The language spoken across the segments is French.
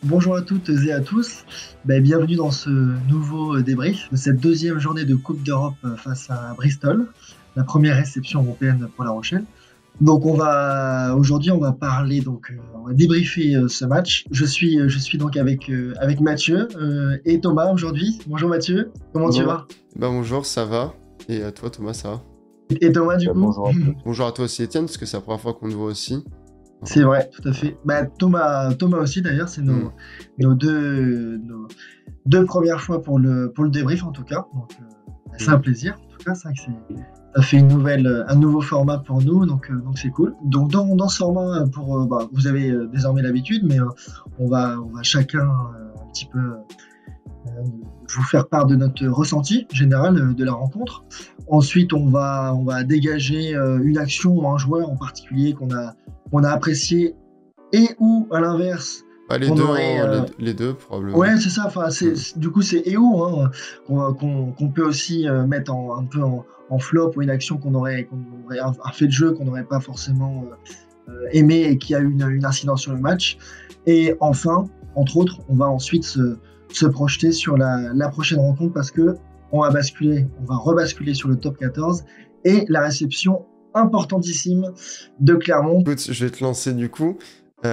Bonjour à toutes et à tous. Bienvenue dans ce nouveau débrief de cette deuxième journée de Coupe d'Europe face à Bristol, la première réception européenne pour La Rochelle. Donc aujourd'hui on va parler on va débriefer ce match. Je suis donc avec Mathieu et Thomas aujourd'hui. Bonjour Mathieu, comment tu Bonjour. vas? Bonjour, ça va? Et toi Thomas, ça va? Et Thomas du coup? Bonjour à tous. Bonjour à toi aussi Étienne, parce que c'est la première fois qu'on te voit aussi. C'est vrai, tout à fait. Thomas aussi d'ailleurs, c'est Hmm. nos deux premières fois pour le débrief en tout cas. C'est un plaisir. En tout cas, c'est vrai que ça fait un nouveau format pour nous, donc c'est cool. Donc dans ce format, vous avez désormais l'habitude, mais on va chacun un petit peu vous faire part de notre ressenti général de la rencontre. Ensuite, on va dégager une action ou un joueur en particulier qu'on a apprécié et ou à l'inverse Les qu'on deux, aurait hein, les deux probablement. ouais, c'est ça. Enfin, Hmm. du coup, c'est EO qu'on peut aussi mettre un peu en flop ou une action qu'on aurait un fait de jeu qu'on n'aurait pas forcément aimé et qui a eu une incidence sur le match. Et enfin, entre autres, on va ensuite se projeter sur la prochaine rencontre parce que on va rebasculer sur le top 14 et la réception importantissime de Clermont. Écoute, je vais te lancer du coup. Toi,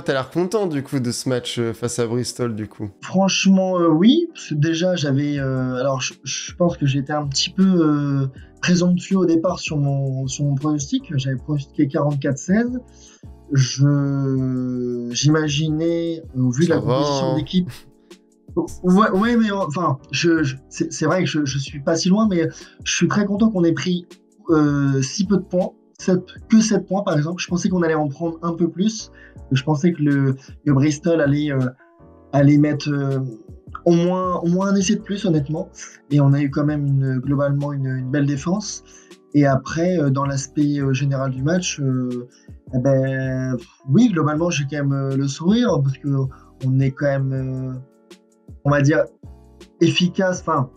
t'as l'air content du coup de ce match face à Bristol du coup. Franchement, oui, parce que déjà alors je pense que j'étais un petit peu présomptueux au départ sur mon pronostic. J'avais pronostiqué 44-16. J'imaginais, au vu de Ça la va, composition de hein? l'équipe. Ouais, ouais, mais enfin, c'est vrai que je suis pas si loin, mais je suis très content qu'on ait pris si peu de points, que 7 points par exemple. Je pensais qu'on allait en prendre un peu plus. Je pensais que le Bristol allait mettre au moins un essai de plus, honnêtement. Et on a eu quand même globalement une belle défense. Et après, dans l'aspect général du match, oui, globalement, j'ai quand même le sourire parce que on est quand même, on va dire, efficace, enfin,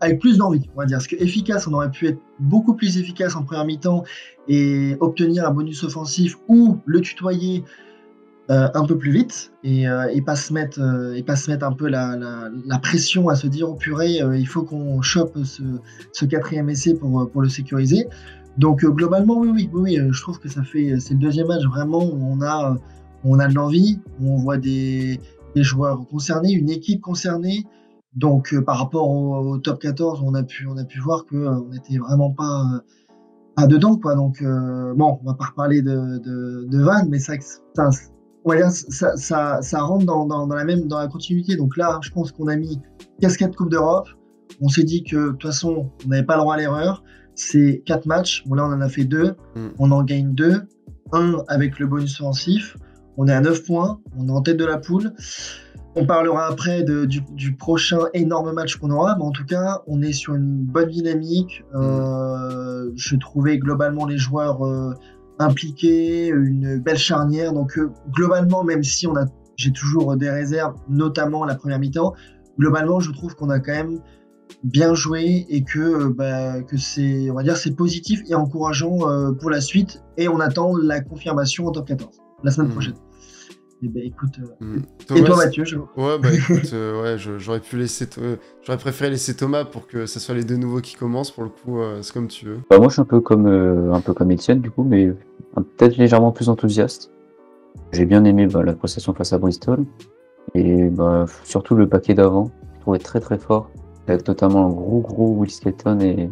avec plus d'envie, on va dire. Parce que efficace, on aurait pu être beaucoup plus efficace en première mi-temps et obtenir un bonus offensif ou le tutoyer un peu plus vite et pas se mettre un peu la pression à se dire oh purée, il faut qu'on chope ce quatrième essai pour le sécuriser. Donc globalement oui, je trouve que c'est le deuxième match vraiment où on a de l'envie, où on voit des joueurs concernés, une équipe concernée. Donc par rapport au top 14, on a pu voir que on n'était vraiment pas dedans quoi. Donc bon, on va pas reparler de Van, mais ça, on va dire, ça rentre dans la continuité. Donc là, je pense qu'on a mis casquette Coupe d'Europe. On s'est dit que de toute façon, on n'avait pas le droit à l'erreur. C'est 4 matchs. Bon, là, on en a fait 2. Hmm. On en gagne 2. Un avec le bonus offensif. On est à 9 points. On est en tête de la poule. On parlera après du prochain énorme match qu'on aura, mais en tout cas, on est sur une bonne dynamique. Je trouvais globalement les joueurs impliqués, une belle charnière. Donc globalement, même si j'ai toujours des réserves, notamment la première mi-temps, globalement, je trouve qu'on a quand même bien joué et que c'est, on va dire, c'est positif et encourageant pour la suite. Et on attend la confirmation en top 14 la semaine Hmm. prochaine. Et écoute, et toi Thomas, Mathieu, ouais, écoute, ouais, j'aurais pu laisser, j'aurais préféré laisser Thomas pour que ce soit les deux nouveaux qui commencent. Pour le coup, c'est comme tu veux. Moi, je suis un peu comme Étienne, du coup, mais peut-être légèrement plus enthousiaste. J'ai bien aimé la prestation face à Bristol et surtout le paquet d'avant. Je trouvais très très fort, avec notamment un gros Will Skelton et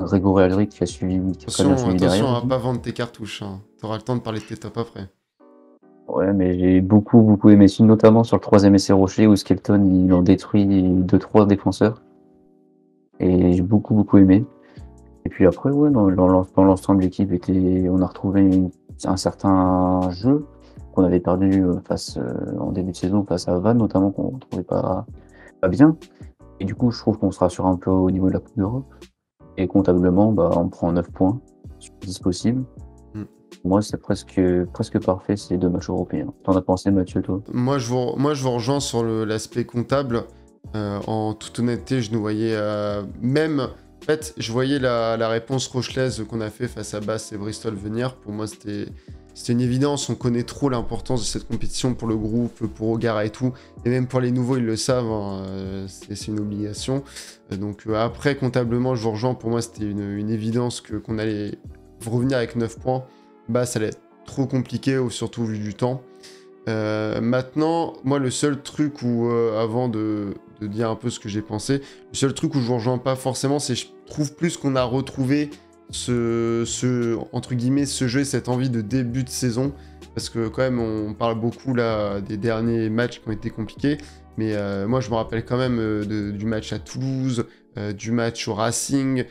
Grégory Aldrit qui a très bien suivi derrière Attention à aussi. pas vendre tes cartouches, hein. T'auras le temps de parler de tes tops après. Ouais, mais j'ai beaucoup aimé, notamment sur le troisième essai Rocher où Skelton il en détruit deux trois défenseurs et j'ai beaucoup aimé. Et puis après, ouais, dans l'ensemble, l'équipe on a retrouvé un certain jeu qu'on avait perdu en début de saison face à Vannes, notamment, qu'on ne trouvait pas bien. Et du coup, je trouve qu'on se rassure un peu au niveau de la Coupe d'Europe. Et comptablement, on prend 9 points sur 10 possibles. Hmm. Moi, c'est presque parfait ces deux matchs européens. T'en as pensé, Mathieu, toi? Moi, je vous rejoins sur l'aspect comptable. En toute honnêteté, je nous voyais même. En fait, je voyais la réponse rochelaise qu'on a fait face à Bath et Bristol venir. Pour moi, c'était c'était une évidence. On connaît trop l'importance de cette compétition pour le groupe, pour Ogara et tout. Et même pour les nouveaux, ils le savent, hein, c'est une obligation. Donc après, comptablement, je vous rejoins. Pour moi, c'était une évidence qu'on allait revenir avec 9 points. Bah, ça allait être trop compliqué, surtout vu du temps. Maintenant, moi, le seul truc où, avant de dire un peu ce que j'ai pensé, le seul truc où je vous rejoins pas forcément, c'est je trouve plus qu'on a retrouvé entre guillemets, ce jeu et cette envie de début de saison, parce que quand même, on parle beaucoup là des derniers matchs qui ont été compliqués, mais moi, je me rappelle quand même du match à Toulouse, du match au Racing,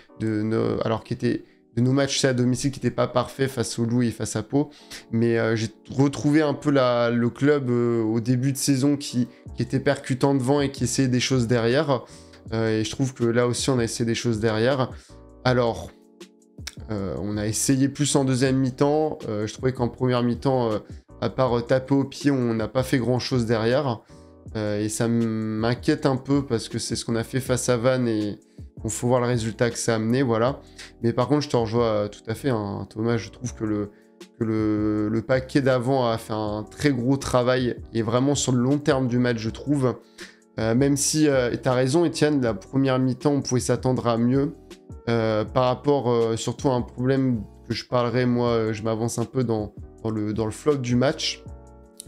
alors qu'il était de nos matchs à domicile qui n'étaient pas parfaits face au Loup et face à Pau. Mais j'ai retrouvé un peu le club au début de saison qui était percutant devant et qui essayait des choses derrière. Et je trouve que là aussi, on a essayé des choses derrière. Alors, on a essayé plus en deuxième mi-temps. Je trouvais qu'en première mi-temps, à part taper au pied, on n'a pas fait grand-chose derrière. Et ça m'inquiète un peu parce que c'est ce qu'on a fait face à Vannes et il faut voir le résultat que ça a amené, voilà. Mais par contre, je te rejoins tout à fait, hein, Thomas. Je trouve que le paquet d'avant a fait un très gros travail et vraiment sur le long terme du match, je trouve. Même si, tu as raison, Étienne, la première mi-temps, on pouvait s'attendre à mieux. Par rapport surtout à un problème que je parlerai, moi, je m'avance un peu dans le flop du match.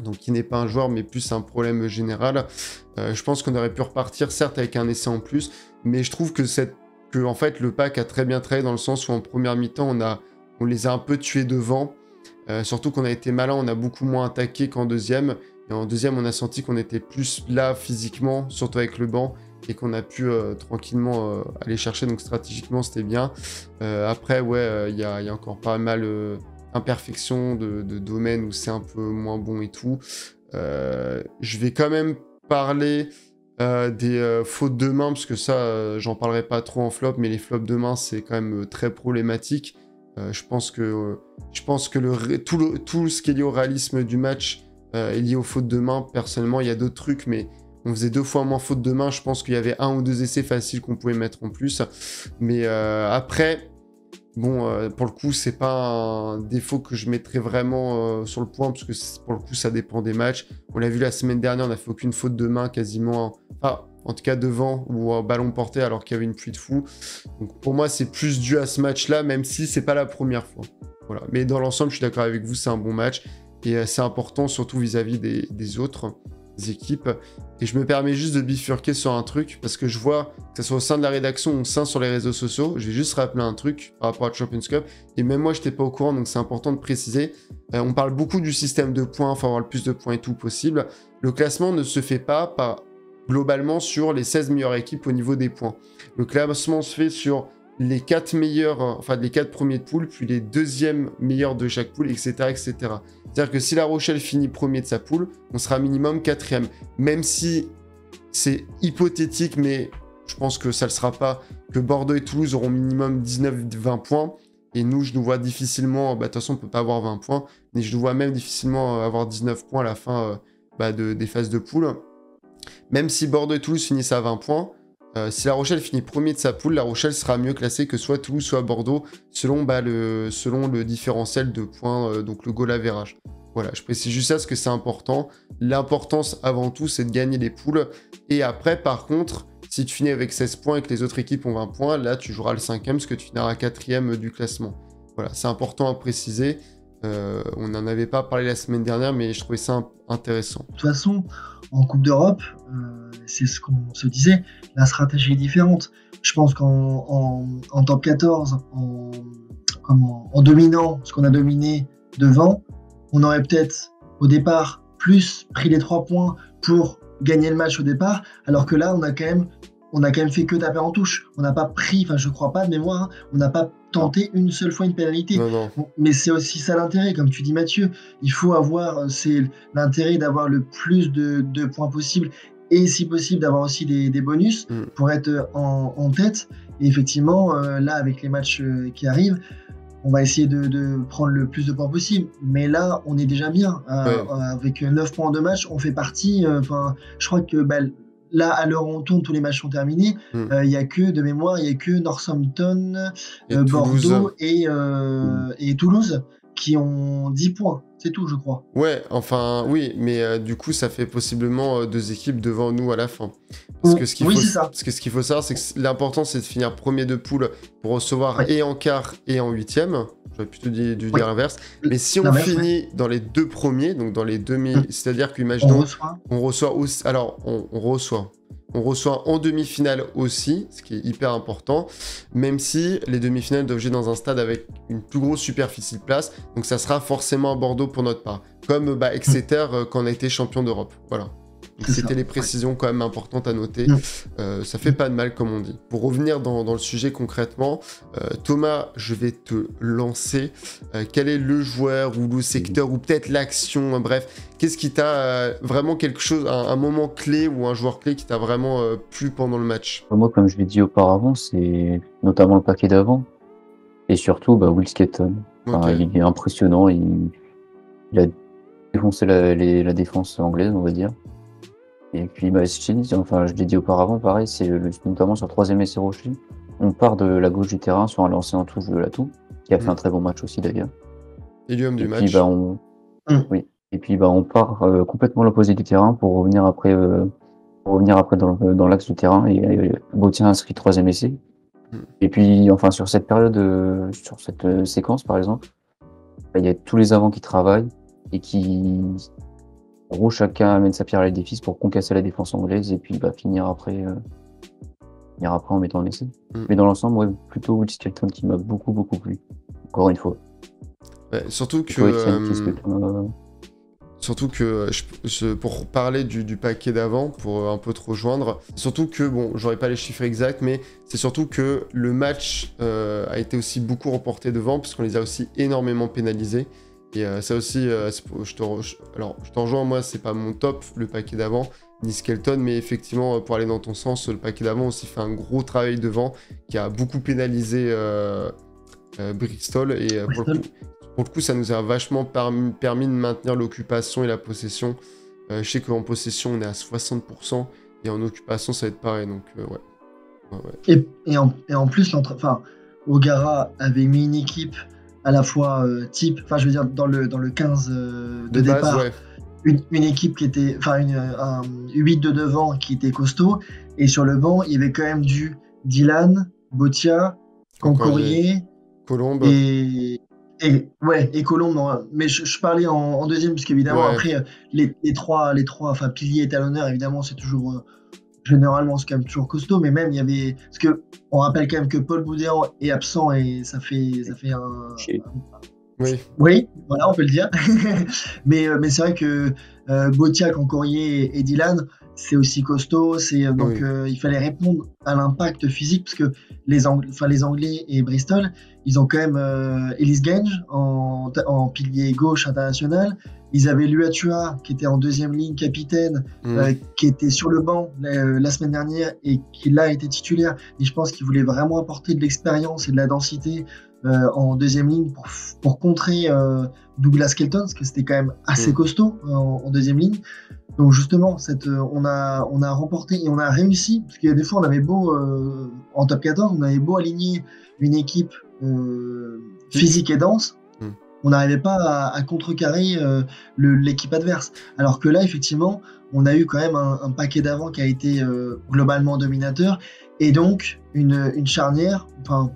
Donc qui n'est pas un joueur mais plus un problème général. Je pense qu'on aurait pu repartir certes avec un essai en plus, mais je trouve que en fait le pack a très bien travaillé dans le sens où en première mi-temps on les a un peu tués devant, surtout qu'on a été malin, on a beaucoup moins attaqué qu'en deuxième, et en deuxième on a senti qu'on était plus là physiquement, surtout avec le banc, et qu'on a pu tranquillement aller chercher, donc stratégiquement c'était bien. Après ouais, il y a encore pas mal imperfection de domaine où c'est un peu moins bon et tout. Je vais quand même parler des fautes de main, parce que ça, j'en parlerai pas trop en flop, mais les flops de main, c'est quand même très problématique. Je pense que tout ce qui est lié au réalisme du match est lié aux fautes de main. Personnellement, il y a d'autres trucs, mais on faisait 2 fois moins fautes de main. Je pense qu'il y avait 1 ou 2 essais faciles qu'on pouvait mettre en plus. Mais après... Bon, pour le coup, c'est pas un défaut que je mettrais vraiment sur le point, parce que pour le coup, ça dépend des matchs. On l'a vu la semaine dernière, on n'a fait aucune faute de main quasiment, enfin, en tout cas devant ou en ballon porté, alors qu'il y avait une pluie de fou. Donc pour moi, c'est plus dû à ce match-là, même si c'est pas la première fois. Voilà. Mais dans l'ensemble, je suis d'accord avec vous, c'est un bon match et c'est important, surtout vis-à-vis des autres équipes. Et je me permets juste de bifurquer sur un truc, parce que je vois que ce soit au sein de la rédaction ou au sein sur les réseaux sociaux, je vais juste rappeler un truc par rapport à Champions Cup, et même moi je n'étais pas au courant, donc c'est important de préciser. On parle beaucoup du système de points, il faut avoir le plus de points et tout possible. Le classement ne se fait pas globalement sur les 16 meilleures équipes au niveau des points. Le classement se fait sur les 4 meilleurs, enfin les 4 premiers de poule, puis les deuxièmes meilleurs de chaque poule, etc., etc. C'est-à-dire que si La Rochelle finit premier de sa poule, on sera minimum 4e. Même si c'est hypothétique, mais je pense que ça ne le sera pas, que Bordeaux et Toulouse auront minimum 19-20 points. Et nous, je nous vois difficilement, de toute façon, on ne peut pas avoir 20 points, mais je nous vois même difficilement avoir 19 points à la fin des phases de poule. Même si Bordeaux et Toulouse finissent à 20 points, si La Rochelle finit premier de sa poule, La Rochelle sera mieux classée que soit Toulouse, soit Bordeaux, selon le différentiel de points, donc le goal average. Voilà, je précise juste ça parce que c'est important. L'importance avant tout, c'est de gagner les poules. Et après, par contre, si tu finis avec 16 points et que les autres équipes ont 20 points, là, tu joueras le 5e parce que tu finiras 4e du classement. Voilà, c'est important à préciser. On n'en avait pas parlé la semaine dernière, mais je trouvais ça intéressant. De toute façon, en Coupe d'Europe, c'est ce qu'on se disait, la stratégie est différente. Je pense qu'en top 14, en dominant ce qu'on a dominé devant, on aurait peut-être au départ plus pris les 3 points pour gagner le match au départ, alors que là, on a quand même fait que taper en touche. On n'a pas pris, enfin je crois pas de mémoire, hein, on n'a pas tenté une seule fois une pénalité. Non. Bon, mais c'est aussi ça l'intérêt, comme tu dis Mathieu. Il faut c'est l'intérêt d'avoir le plus de points possible et si possible d'avoir aussi des bonus pour être en tête. Et effectivement, là avec les matchs qui arrivent, on va essayer de prendre le plus de points possible. Mais là, on est déjà bien. Avec 9 points en 2 matchs, on fait partie. Je crois que là, à l'heure où on tourne, tous les matchs sont terminés. Il y a que, de mémoire, il n'y a que Northampton, Bordeaux et Toulouse qui ont 10 points. C'est tout, je crois. Ouais, enfin, oui, mais du coup, ça fait possiblement 2 équipes devant nous à la fin. Parce que ce qu'il Oui, faut, c'est ça. parce que ce qu'il faut savoir, c'est que l'important, c'est de finir premier de poule pour recevoir Ouais. et en quart et en huitième. J'aurais plutôt dû dire Oui. l'inverse. Mais si on L'inverse, finit dans les 2 premiers, donc dans les demi, c'est-à-dire On qu'imaginons, reçoit. on reçoit aussi. Alors, on reçoit. On reçoit en demi-finale aussi, ce qui est hyper important, même si les demi-finales doivent jouer dans un stade avec une plus grosse superficie de place, donc ça sera forcément à Bordeaux pour notre part. Comme Exeter quand on a été champion d'Europe. Voilà. Donc, C'est c'était ça, les précisions quand même importantes à noter. Ça fait pas de mal, comme on dit. Pour revenir dans le sujet concrètement, Thomas, je vais te lancer. Quel est le joueur ou le secteur ou peut-être l'action, bref, qu'est-ce qui t'a vraiment quelque chose, un moment clé ou un joueur clé qui t'a vraiment plu pendant le match? Moi, comme je l'ai dit auparavant, c'est notamment le paquet d'avant. Et surtout, Will Skelton. Enfin, Ok. il est impressionnant. Il a défoncé la défense anglaise, on va dire. Et puis, enfin, je l'ai dit auparavant, pareil, c'est notamment sur le 3e essai Rocher. On part de la gauche du terrain sur un lancer en touche de Latou, qui a fait un très bon match aussi d'ailleurs. Et l'homme du Et match. puis, oui. Et puis, on part complètement à l'opposé du terrain pour revenir après dans l'axe du terrain. Et Bautien inscrit 3e essai. Et puis, enfin, sur cette période, sur cette séquence, par exemple, il y a tous les avants qui travaillent et qui, en gros, chacun amène sa pierre à l'édifice pour concasser la défense anglaise et puis finir après en mettant un essai. Mais dans l'ensemble, ouais, plutôt Will Skelton qui m'a beaucoup plu. Encore une fois. Ouais, surtout que pour parler du paquet d'avant, pour un peu te rejoindre, surtout que, bon, j'aurais pas les chiffres exacts, mais c'est surtout que le match a été aussi beaucoup remporté devant, puisqu'on les a aussi énormément pénalisés. Et ça aussi, je te rejoins, moi, c'est pas mon top, le paquet d'avant, ni Skelton, mais effectivement, pour aller dans ton sens, le paquet d'avant aussi fait un gros travail devant, qui a beaucoup pénalisé Bristol, et pour le coup, ça nous a vachement permis de maintenir l'occupation et la possession. Je sais qu'en possession, on est à 60%, et en occupation, ça va être pareil, donc ouais. Et en plus, O'Gara avait mis une équipe à la fois type, enfin je veux dire dans le 15 de base, départ, ouais. une équipe qui était, un 8 de devant qui était costaud, et sur le banc, il y avait quand même du Dylan, Botia, Concorrier, Colombe. Et Colombe, non, mais je parlais en deuxième, parce qu'évidemment, Ouais. après, les trois piliers étalonneurs, évidemment, c'est toujours, généralement, c'est quand même toujours costaud, mais même, il y avait, parce que, on rappelle quand même que Paul Boudéan est absent, et ça fait Oui. oui, voilà, on peut le dire. mais c'est vrai que Botia, Concorrier et Dylan, c'est aussi costaud. Donc il fallait répondre à l'impact physique, parce que les Anglais et Bristol, ils ont quand même Ellis Genge en pilier gauche international. Ils avaient Luatua qui était en deuxième ligne capitaine, qui était sur le banc la semaine dernière et qui là était titulaire. Et je pense qu'ils voulaient vraiment apporter de l'expérience et de la densité en deuxième ligne pour contrer Douglas Skelton, parce que c'était quand même assez costaud en deuxième ligne. Donc justement, on a remporté et on a réussi, parce que des fois on avait beau, en top 14, on avait beau aligner une équipe physique et dense, on n'arrivait pas à contrecarrer l'équipe adverse. Alors que là, effectivement, on a eu quand même un paquet d'avant qui a été globalement dominateur, et donc une charnière, enfin,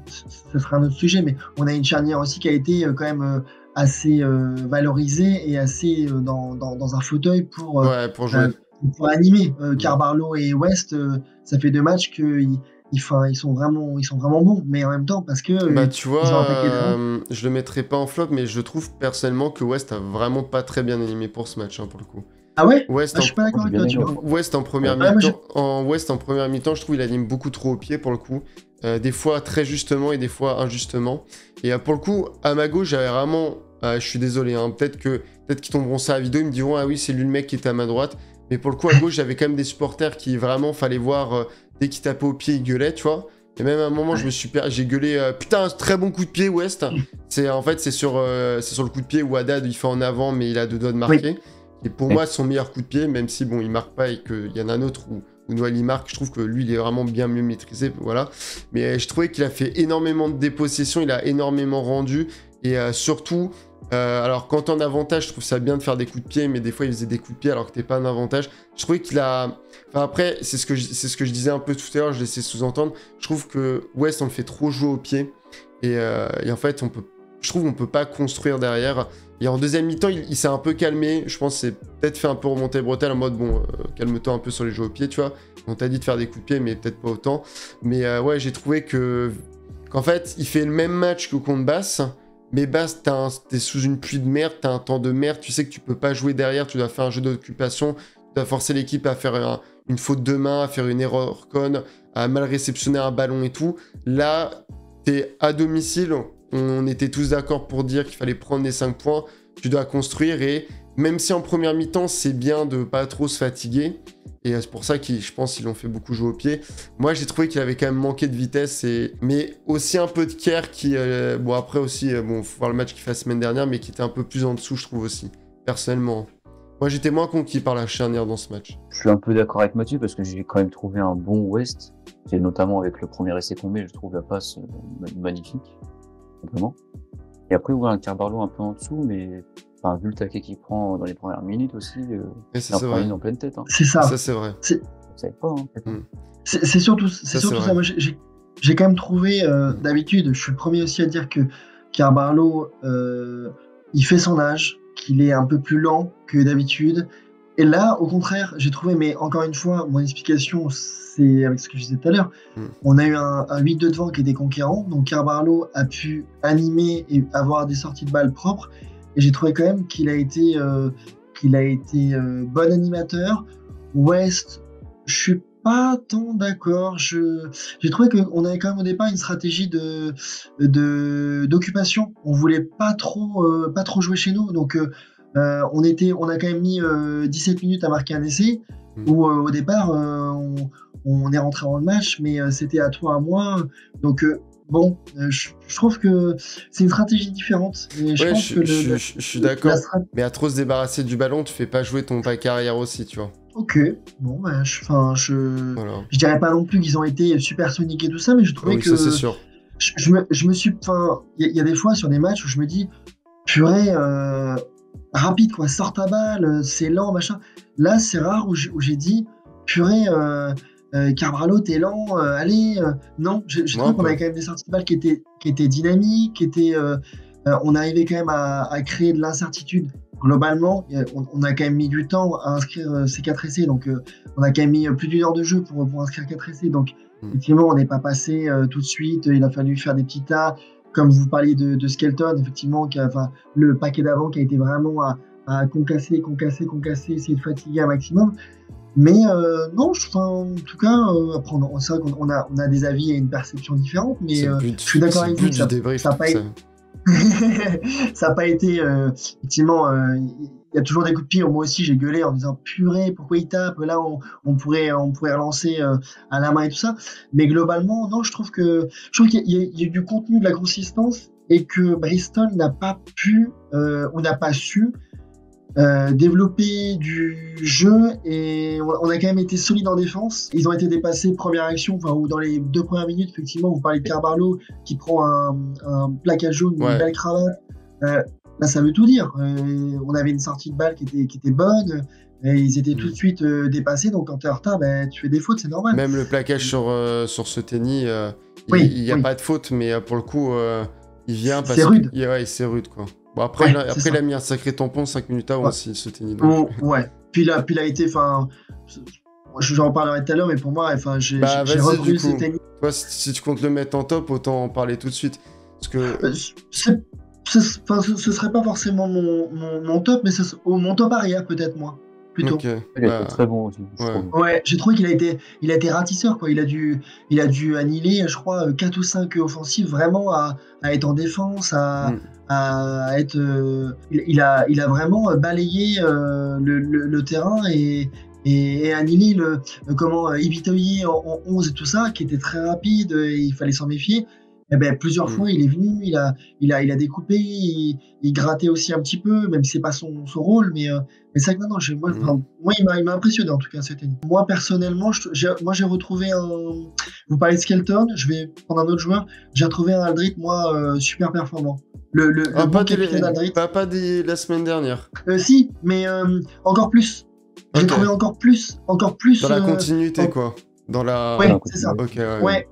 ce sera un autre sujet, mais on a une charnière aussi qui a été quand même assez valorisée et assez dans un fauteuil pour jouer. Pour animer. Carbarlo et West, ça fait 2 matchs ils sont vraiment bons, mais en même temps, parce que tu vois, je le mettrai pas en flop, mais je trouve personnellement que West a vraiment pas très bien animé pour ce match, pour le coup. Ah ouais? West je suis pas d'accord avec toi, tu vois. West en première mi-temps, je trouve il anime beaucoup trop au pied pour le coup. Des fois très justement et des fois injustement. Et pour le coup, à ma gauche, j'avais vraiment... je suis désolé, peut-être qu'ils tomberont ça à la vidéo, ils me diront « Ah oui, c'est lui le mec qui était à ma droite ». Mais pour le coup, à gauche, j'avais quand même des supporters qui vraiment fallait voir, dès qu'ils tapaient au pied, ils gueulaient, tu vois. Et même à un moment, j'ai gueulé « Putain, très bon coup de pied, West ». C'est sur le coup de pied où Haddad, il fait en avant, mais il a 2 doigts de marquer. Oui. Et pour moi, son meilleur coup de pied, même si bon, il marque pas et qu'il y en a un autre où Noël il marque, je trouve que lui, il est vraiment bien mieux maîtrisé, voilà. Mais je trouvais qu'il a fait énormément de dépossession, il a énormément rendu, et surtout, Alors, quand t'es en avantage, je trouve ça bien de faire des coups de pied, mais des fois, il faisait des coups de pied alors que t'es pas en avantage. Je trouvais qu'il a... Enfin, après, c'est ce que je disais un peu tout à l'heure, je laissais sous-entendre. Je trouve que West, on le fait trop jouer au pied. Et en fait, je trouve qu'on peut pas construire derrière. Et en deuxième mi-temps, il s'est un peu calmé. Je pense que c'est peut-être fait un peu remonter les bretelles en mode, bon, calme-toi un peu sur les jeux au pied, tu vois. On t'a dit de faire des coups de pied, mais peut-être pas autant. Mais ouais, j'ai trouvé qu'en fait, il fait le même match que contre Basse. Mais Basse, t'es sous une pluie de merde, t'as un temps de merde, tu sais que tu peux pas jouer derrière, tu dois faire un jeu d'occupation, tu dois forcer l'équipe à faire une faute de main, à faire une erreur con, à mal réceptionner un ballon et tout. Là, t'es à domicile, on était tous d'accord pour dire qu'il fallait prendre les 5 points, tu dois construire et même si en première mi-temps, c'est bien de pas trop se fatiguer, et c'est pour ça je pense qu'ils l'ont fait beaucoup jouer au pied. Moi, j'ai trouvé qu'il avait quand même manqué de vitesse, mais aussi un peu de care qui... Bon, après aussi, bon, faut voir le match qu'il fait la semaine dernière, mais qui était un peu plus en dessous, je trouve aussi, personnellement. Moi, j'étais moins conquis par la charnière dans ce match. Je suis un peu d'accord avec Mathieu parce que j'ai quand même trouvé un bon West, et notamment avec le premier essai tombé, je trouve la passe magnifique, vraiment. Et après, ouais, un Carbarlo un peu en dessous, mais... Enfin, vu le taquet qu'il prend dans les premières minutes aussi, il en prend une en pleine tête. Hein. C'est ça. Ça, c'est vrai. Ça savait pas, hein. C'est surtout ça. Moi, j'ai quand même trouvé, d'habitude, je suis le premier aussi à dire que Carbarlo, il fait son âge, qu'il est un peu plus lent que d'habitude. Et là, au contraire, j'ai trouvé, mais encore une fois, mon explication, c'est avec ce que je disais tout à l'heure. On a eu un 8-2 devant qui était conquérant, donc Carbarlo a pu animer et avoir des sorties de balles propres. Et j'ai trouvé quand même qu'il a été bon animateur. West, je suis pas tant d'accord. J'ai trouvé qu'on avait quand même au départ une stratégie d'occupation. On voulait pas trop jouer chez nous. Donc on a quand même mis 17 minutes à marquer un essai. Où au départ on est rentré dans le match, mais c'était à toi à moi. Donc bon, je trouve que c'est une stratégie différente. Et je pense que je suis d'accord. Mais à trop se débarrasser du ballon, tu fais pas jouer ton pack arrière aussi, tu vois. Ok, bon, ben, je dirais pas non plus qu'ils ont été supersoniques et tout ça, mais je trouvais que... Ça, c'est sûr. Je me suis... Enfin, il y a des fois sur des matchs où je me dis, purée, rapide, quoi, sors ta balle, c'est lent, machin. Là, c'est rare où j'ai dit, purée... Carbarlo, t'es lent, allez. Non, j'ai trouvé qu'on avait quand même des sorties de balles qui étaient dynamiques, on arrivait quand même à créer de l'incertitude. Globalement, on a quand même mis du temps à inscrire ces 4 essais, donc on a quand même mis plus d'une heure de jeu pour inscrire 4 essais. Donc, effectivement, on n'est pas passé tout de suite, il a fallu faire des petits tas. Comme vous parliez de Skelton, effectivement, le paquet d'avant qui a été vraiment à concasser, essayer de fatiguer un maximum. Mais non, en tout cas, c'est vrai qu'on a des avis et une perception différente, mais je suis d'accord avec vous, ça n'a pas été, effectivement, il y a toujours des coups de pied. Moi aussi, j'ai gueulé en disant purée, pourquoi il tape? Là, on pourrait relancer à la main et tout ça. Mais globalement, non, je trouve qu'il y a du contenu, de la consistance, et que Bristol n'a pas pu ou n'a pas su développer du jeu, et on a quand même été solide en défense. Ils ont été dépassés première action, ou dans les 2 premières minutes, effectivement. Vous parlez de Carbarlo qui prend un plaquage jaune, une belle cravate. Là, ça veut tout dire. On avait une sortie de balle qui était bonne. Et ils étaient tout de suite dépassés, donc quand tu es en retard, tu fais des fautes, c'est normal. Même le plaquage sur ce tennis, il n'y a pas de faute, mais pour le coup, il vient parce c'est rude. C'est rude, quoi. Bon, après, il a mis un sacré tampon 5 minutes avant aussi, ce tennis. Ouais. Puis il a été, j'en parlerai tout à l'heure, mais pour moi, j'ai retenu ce tennis. Toi, si tu comptes le mettre en top, autant en parler tout de suite. Parce que... ce serait pas forcément mon top, mais mon top arrière, peut-être, moi. Plutôt. Okay. Il a été très bon aussi. Ouais, j'ai trouvé qu'il a été ratisseur, quoi. Il a dû annihiler, je crois, 4 ou 5 offensives, vraiment à être en défense, à être. Il a vraiment balayé le terrain et annihilé Ibitoye en 11 et tout ça, qui était très rapide, et il fallait s'en méfier. Eh ben, plusieurs fois, il est venu, il a découpé, il grattait aussi un petit peu, même si c'est pas son rôle, mais c'est vrai que non, moi, enfin, moi, il m'a impressionné en tout cas cette année. Moi, personnellement, j'ai retrouvé vous parlez de Skelton, je vais prendre un autre joueur, j'ai retrouvé un Aldrit, moi, super performant. Le bon capitaine Aldrit. Pas la semaine dernière. Si, mais encore plus. J'ai trouvé encore plus. Dans la continuité, quoi. Dans la... Ouais, c'est ça. Ok, ouais.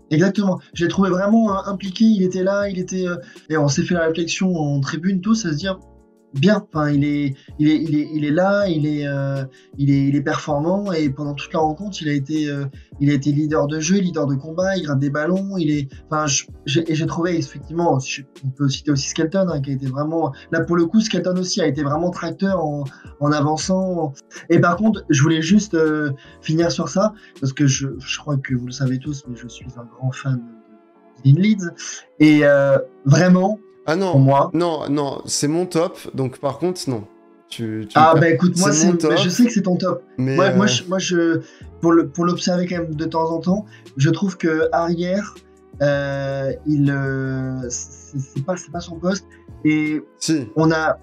Exactement. Je l'ai trouvé vraiment impliqué. Il était là, et on s'est fait la réflexion en tribune tous à se dire bien. Enfin, il est là, il est performant et pendant toute la rencontre, il a été leader de jeu, leader de combat. Il gratte des ballons. J'ai trouvé effectivement. On peut citer aussi Skelton qui a été vraiment là pour le coup. Skelton aussi a été vraiment tracteur en avançant. Et par contre, je voulais juste finir sur ça parce que je crois que vous le savez tous, mais je suis un grand fan de Leeds et vraiment. Ah non, pour moi. Non, c'est mon top, donc par contre, non. Bah écoute, moi, je sais que c'est ton top. Mais moi, pour l'observer quand même de temps en temps, je trouve que arrière, c'est pas son poste. Et si. on n'a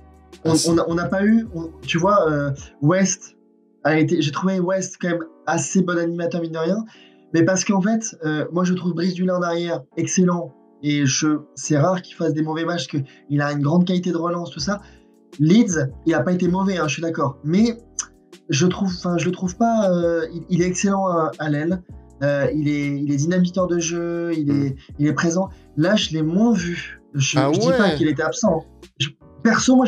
pas eu, tu vois, West j'ai trouvé West quand même assez bon animateur mine de rien, mais parce qu'en fait, moi je trouve Brice Dulin en arrière excellent. Et c'est rare qu'il fasse des mauvais matchs, parce qu'il a une grande qualité de relance, tout ça. Leeds, il n'a pas été mauvais, je suis d'accord. Mais je le trouve pas. Il est excellent à l'aile. Il est dynamiteur de jeu. Il est présent. Là, je l'ai moins vu. Je dis pas qu'il était absent. Perso,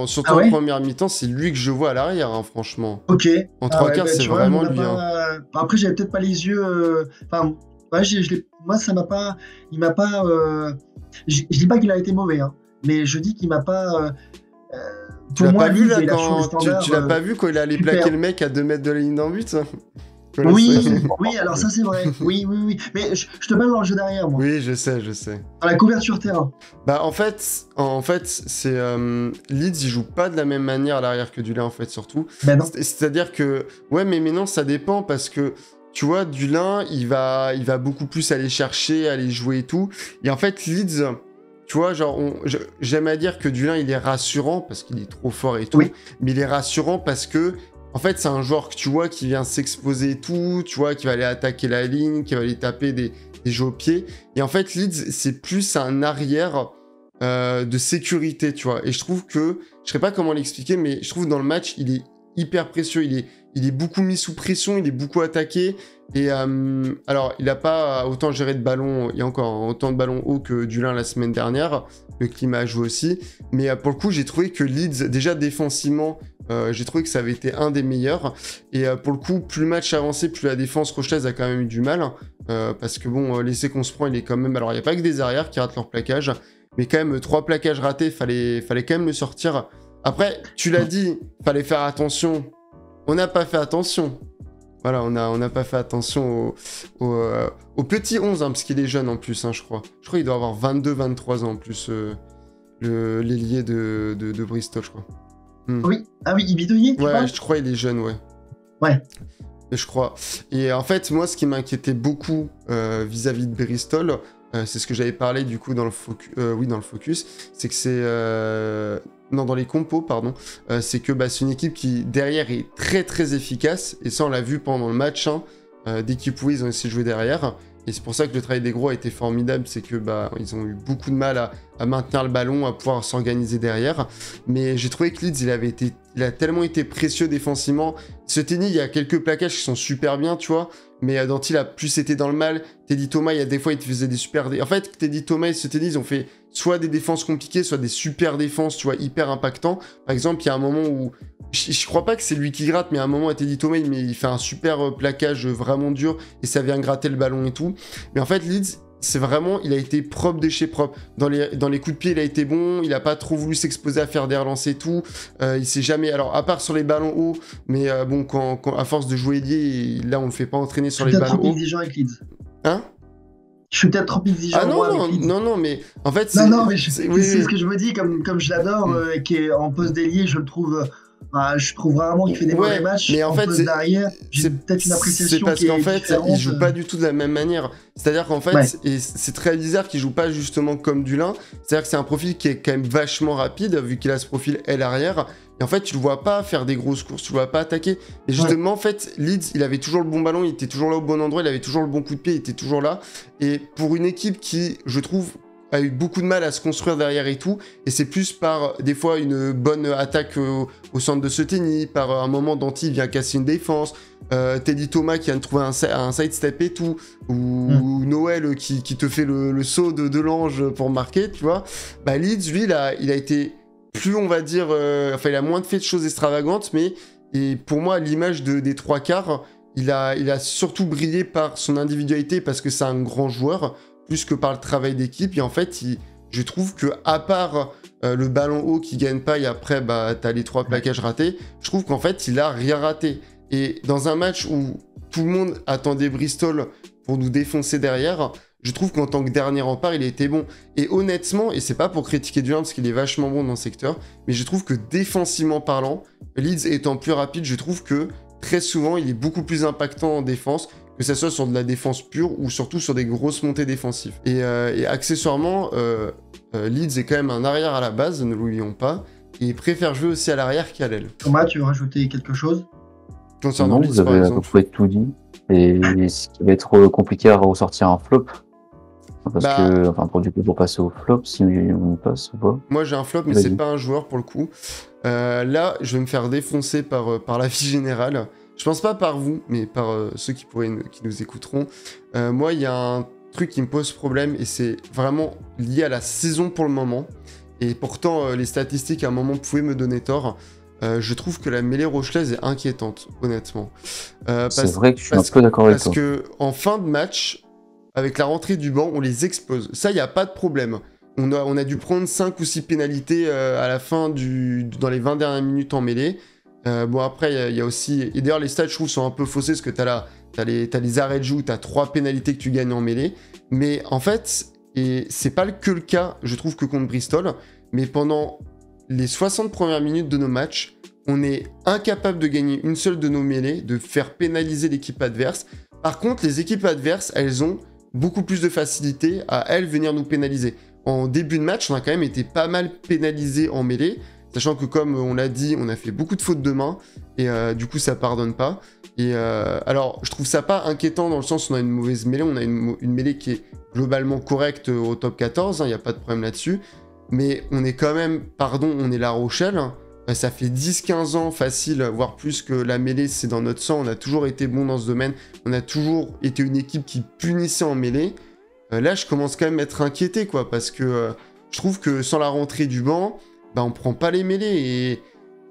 surtout en première mi-temps, c'est lui que je vois à l'arrière, franchement. Ok. En trois quarts, c'est vraiment lui. Après, j'avais peut-être pas les yeux. Moi, ça m'a pas. Il m'a pas. Je dis pas qu'il a été mauvais, mais je dis qu'il m'a pas. Tu l'as pas vu là tu l'as pas vu quand il allait plaquer le mec à 2 mètres de la ligne d'un but Oui, alors ça c'est vrai. Oui. Mais je te parle dans le jeu derrière, moi. Oui, je sais. À la couverture terrain. Bah en fait, c'est Leeds, il joue pas de la même manière à l'arrière que Dulin en fait surtout. Ben non. C'est-à-dire que mais non, ça dépend parce que. Tu vois, Dulin, il va beaucoup plus aller chercher, aller jouer et tout. Et en fait, Leeds, tu vois, genre, j'aime à dire que Dulin, il est rassurant parce qu'il est trop fort et tout. Oui. Mais il est rassurant parce que, en fait, c'est un joueur que tu vois qui vient s'exposer et tout, tu vois, qui va aller attaquer la ligne, qui va aller taper des jeux au pied. Et en fait, Leeds, c'est plus un arrière de sécurité, tu vois. Et je trouve que, je sais pas comment l'expliquer, mais je trouve dans le match, il est hyper précieux, il est beaucoup mis sous pression, il est beaucoup attaqué. Et alors, il n'a pas autant géré de ballons, il y a encore autant de ballons hauts que Dulin la semaine dernière. Le climat a joué aussi. Mais pour le coup, j'ai trouvé que Leeds, déjà défensivement, j'ai trouvé que ça avait été un des meilleurs. Et pour le coup, plus le match avançait, plus la défense rochelaise a quand même eu du mal. Parce que bon, l'essai qu'on se prend, il est quand même... Alors, il n'y a pas que des arrières qui ratent leur plaquage. Mais quand même, 3 plaquages ratés, fallait quand même le sortir. Après, tu l'as dit, fallait faire attention. On n'a pas fait attention. Voilà, on n'a pas fait attention au petit 11, parce qu'il est jeune en plus, je crois. Je crois qu'il doit avoir 22-23 ans en plus, l'ailier de Bristol, je crois. Oui, il bidouillait, ouais, je crois qu'il est jeune, ouais. Ouais. Je crois. Et en fait, moi, ce qui m'inquiétait beaucoup vis-à-vis de Bristol, c'est ce que j'avais parlé du coup dans le focus, c'est que c'est... dans les compos, pardon, c'est que c'est une équipe qui, derrière, est très très efficace, et ça on l'a vu pendant le match, dès qu'ils pouvaient, ils ont essayé de jouer derrière, et c'est pour ça que le travail des gros a été formidable, c'est que ils ont eu beaucoup de mal à maintenir le ballon, à pouvoir s'organiser derrière, mais j'ai trouvé que Leeds, il a tellement été précieux défensivement. Ce Tenny, il y a quelques plaquages qui sont super bien, tu vois, mais Danty il a plus été dans le mal. Teddy Thomas, il y a des fois, il te faisait des super... En fait, Teddy Thomas et ce Tenny, ils ont fait soit des défenses compliquées, soit des super défenses, tu vois, hyper impactants. Par exemple, il y a un moment où... Je crois pas que c'est lui qui gratte, mais à un moment, Teddy Thomas, il fait un super plaquage vraiment dur, et ça vient gratter le ballon et tout. Mais en fait, Leeds... c'est vraiment, il a été propre de chez propre. Dans les coups de pied, il a été bon. Il a pas trop voulu s'exposer à faire des relancers et tout. Il s'est jamais... Alors, à part sur les ballons hauts, mais bon, quand, à force de jouer ailier, là, on le fait pas entraîner sur les ballons hauts. Je suis peut-être trop exigeant avec Leeds. Hein? Je suis peut-être trop exigeant. Ah non, mais en fait... c'est ce que je me dis, comme je l'adore, et qui est en poste d'ailier, je le trouve Je trouve rarement qu'il fait des mauvais matchs. Mais en fait, poste d'arrière, j'ai peut-être une c'est appréciation parce qui qu'en est fait, différente. il joue pas du tout de la même manière. C'est-à-dire qu'en fait, Ouais. et c'est très bizarre qu'il joue pas justement comme Dulin. C'est-à-dire que c'est un profil qui est quand même vachement rapide, vu qu'il a ce profil aile arrière. Et en fait, tu le vois pas faire des grosses courses, tu le vois pas attaquer. Et justement, en fait, Leeds, il avait toujours le bon ballon, il était toujours là au bon endroit, il avait toujours le bon coup de pied, il était toujours là. Et pour une équipe qui, je trouve, a eu beaucoup de mal à se construire derrière et tout, et c'est plus par des fois une bonne attaque au centre de Seteny, par un moment Danti vient casser une défense, Teddy Thomas qui vient de trouver un sidestep et tout, ou Noël qui te fait le saut de l'ange pour marquer, tu vois. Bah Leeds, lui, il a été plus, on va dire, enfin il a moins fait de choses extravagantes, mais et pour moi, à l'image des trois quarts, il a surtout brillé par son individualité parce que c'est un grand joueur, plus que par le travail d'équipe. Et en fait, je trouve que à part le ballon haut qui gagne pas et après t'as les 3 plaquages ratés, je trouve qu'en fait il a rien raté. Et dans un match où tout le monde attendait Bristol pour nous défoncer derrière, je trouve qu'en tant que dernier rempart, il a été bon. Et honnêtement, et c'est pas pour critiquer Dulin parce qu'il est vachement bon dans le secteur, mais je trouve que défensivement parlant, Leeds étant plus rapide, je trouve que très souvent il est beaucoup plus impactant en défense, que ça soit sur de la défense pure ou surtout sur des grosses montées défensives. Et accessoirement, Leeds est quand même un arrière à la base, ne l'oublions pas, et il préfère jouer aussi à l'arrière qu'à l'aile. Thomas, tu veux rajouter quelque chose concernant Leeds, vous avez à peu près tout dit. Et ce qui va être compliqué à ressortir un flop. Parce que, enfin, pour passer au flop, si on passe ou pas. Moi j'ai un flop, mais c'est pas un joueur pour le coup. Là, je vais me faire défoncer par la vie générale. Je pense pas par vous, mais par ceux qui nous écouteront. Moi, il y a un truc qui me pose problème et c'est vraiment lié à la saison pour le moment. Et pourtant, les statistiques à un moment pouvaient me donner tort. Je trouve que la mêlée rochelaise est inquiétante, honnêtement. C'est vrai que je suis un peu d'accord avec toi. Parce que en fin de match, avec la rentrée du banc, on les explose. Ça, il n'y a pas de problème. On a dû prendre 5 ou 6 pénalités à la fin dans les 20 dernières minutes en mêlée. Bon, après, il y a aussi... Et d'ailleurs, les stats, je trouve, sont un peu faussés, parce que t'as les arrêts de jeu, t'as 3 pénalités que tu gagnes en mêlée. Mais en fait, et c'est pas que le cas, je trouve, que contre Bristol, mais pendant les 60 premières minutes de nos matchs, on est incapable de gagner une seule de nos mêlées, de faire pénaliser l'équipe adverse. Par contre, les équipes adverses, elles ont beaucoup plus de facilité à, elles, venir nous pénaliser. En début de match, on a quand même été pas mal pénalisés en mêlée, sachant que, comme on l'a dit, on a fait beaucoup de fautes de main, et du coup, ça pardonne pas. Et alors, je trouve ça pas inquiétant dans le sens où on a une mauvaise mêlée, on a une mêlée qui est globalement correcte au top 14, il n'y a pas de problème là-dessus, mais on est quand même, on est La Rochelle, ça fait 10-15 ans facile, voire plus, que la mêlée, c'est dans notre sang, on a toujours été bon dans ce domaine, on a toujours été une équipe qui punissait en mêlée. Là, je commence quand même à être inquiété, quoi, parce que je trouve que sans la rentrée du banc, on prend pas les mêlées,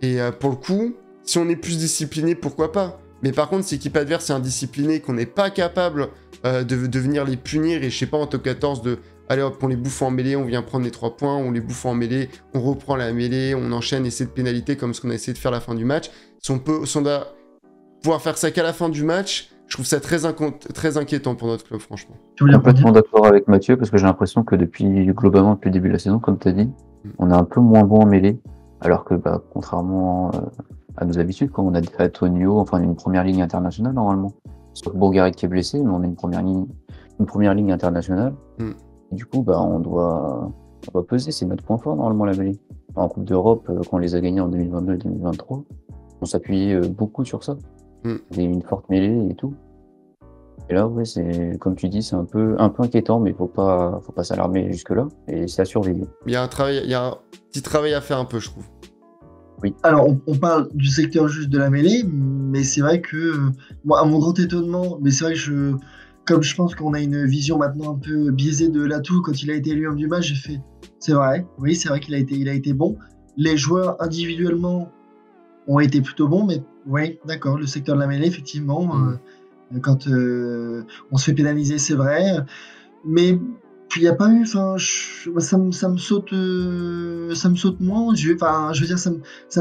et pour le coup, si on est plus discipliné, pourquoi pas. Mais par contre, si l'équipe adverse est indisciplinée, qu'on n'est pas capable de venir les punir, et je sais pas, en top 14, allez hop, on les bouffe en mêlée, on vient prendre les 3 points, on les bouffe en mêlée, on reprend la mêlée, on enchaîne essai de pénalité comme ce qu'on a essayé de faire à la fin du match. Si on doit pouvoir faire ça qu'à la fin du match, je trouve ça très inquiétant pour notre club, franchement. Je suis complètement d'accord avec Mathieu, parce que j'ai l'impression que globalement, depuis le début de la saison, comme tu as dit, on est un peu moins bon en mêlée, alors que contrairement à nos habitudes, quand on a Antonio, enfin une première ligne internationale normalement. Sauf Bourgarit qui est blessé, mais on a une première ligne internationale. Et du coup, on doit peser, c'est notre point fort normalement la mêlée. En Coupe d'Europe, quand on les a gagnés en 2022 et 2023, on s'appuyait beaucoup sur ça. Il y a une forte mêlée et tout. Et là, ouais, c'est comme tu dis, c'est un peu inquiétant, mais faut pas s'alarmer jusque-là, et c'est à surveiller. Il y a un petit travail à faire un peu, je trouve. Oui. Alors, on parle du secteur juste de la mêlée, mais c'est vrai que, moi, à mon grand étonnement, mais c'est vrai que comme je pense qu'on a une vision maintenant un peu biaisée de l'atout, quand il a été élu homme du match, j'ai fait, c'est vrai qu'il a été bon. Les joueurs individuellement ont été plutôt bons, mais oui, d'accord, le secteur de la mêlée, effectivement, quand on se fait pénaliser, c'est vrai, mais il n'y a pas eu, ça me saute moins aux yeux, je veux dire, ça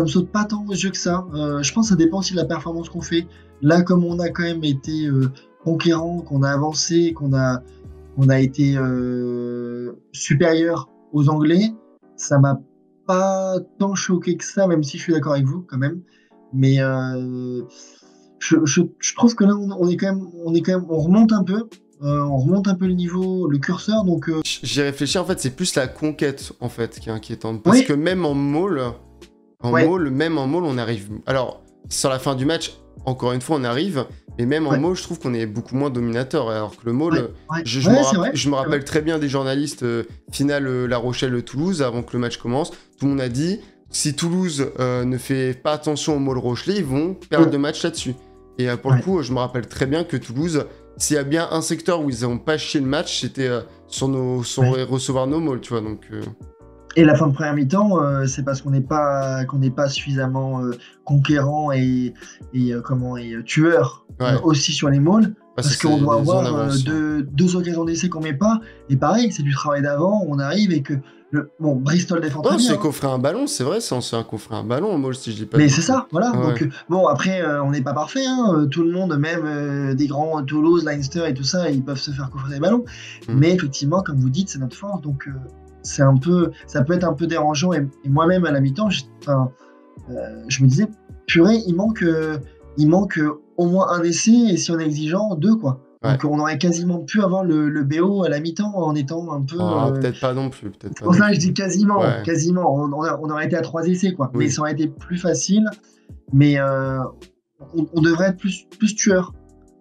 me saute pas tant aux yeux que ça. Je pense que ça dépend aussi de la performance qu'on fait. Là, comme on a quand même été conquérant, qu'on a avancé, qu'on a été supérieur aux Anglais, ça m'a pas tant choqué que ça, même si je suis d'accord avec vous quand même. Mais je trouve que là, on remonte un peu. On remonte un peu le niveau, le curseur. Donc, J'y réfléchis, en fait, c'est plus la conquête, en fait, qui est inquiétante. Parce oui, que même ouais, même en maul, on arrive. Alors, sur la fin du match, encore une fois, on arrive. Mais même en ouais, maul, je trouve qu'on est beaucoup moins dominateur. Alors que le maul, ouais, ouais, ouais, c'est vrai. je me C'est vrai. rappelle très bien des journalistes finale La Rochelle-Toulouse, avant que le match commence. Tout le monde a dit, si Toulouse ne fait pas attention au maul Rochelet, ils vont perdre Mm, le match là-dessus. Et pour le ouais. coup, je me rappelle très bien que Toulouse, s'il y a bien un secteur où ils n'ont pas chié le match, c'était sur Ouais. recevoir nos mauls, tu vois. Donc, Et la fin de première mi-temps, c'est parce qu'on n'est pas suffisamment conquérant et tueur ouais, aussi sur les mauls, ouais, ça parce qu'on c'est doit des zones avoir d'avance. deux occasions d'essai qu'on met pas. Et pareil, c'est du travail d'avant. On arrive et que bon, Bristol défend Ouais, très on s'est bien, hein. coffré un ballon, c'est vrai, on s'est coffré un ballon en maul, si je dis pas de Mais c'est bêtises. ça, voilà. Ouais. Donc bon, après, on n'est pas parfait, hein. Tout le monde, même des grands Toulouse, Leinster et tout ça, ils peuvent se faire coffrer des ballons. Mm. Mais effectivement, comme vous dites, c'est notre force. Donc ça peut être un peu dérangeant. Et moi-même à la mi-temps, je me disais, purée, il manque au moins un essai et si on est exigeant, deux quoi. Ouais. Donc on aurait quasiment pu avoir le BO à la mi-temps en étant un peu. Ah, peut-être pas non plus, peut-être C'est pas pour non ça que je plus. dis quasiment, Ouais, quasiment. On aurait été à trois essais quoi. Mais oui. ça aurait été plus facile. Mais on devrait être plus tueur.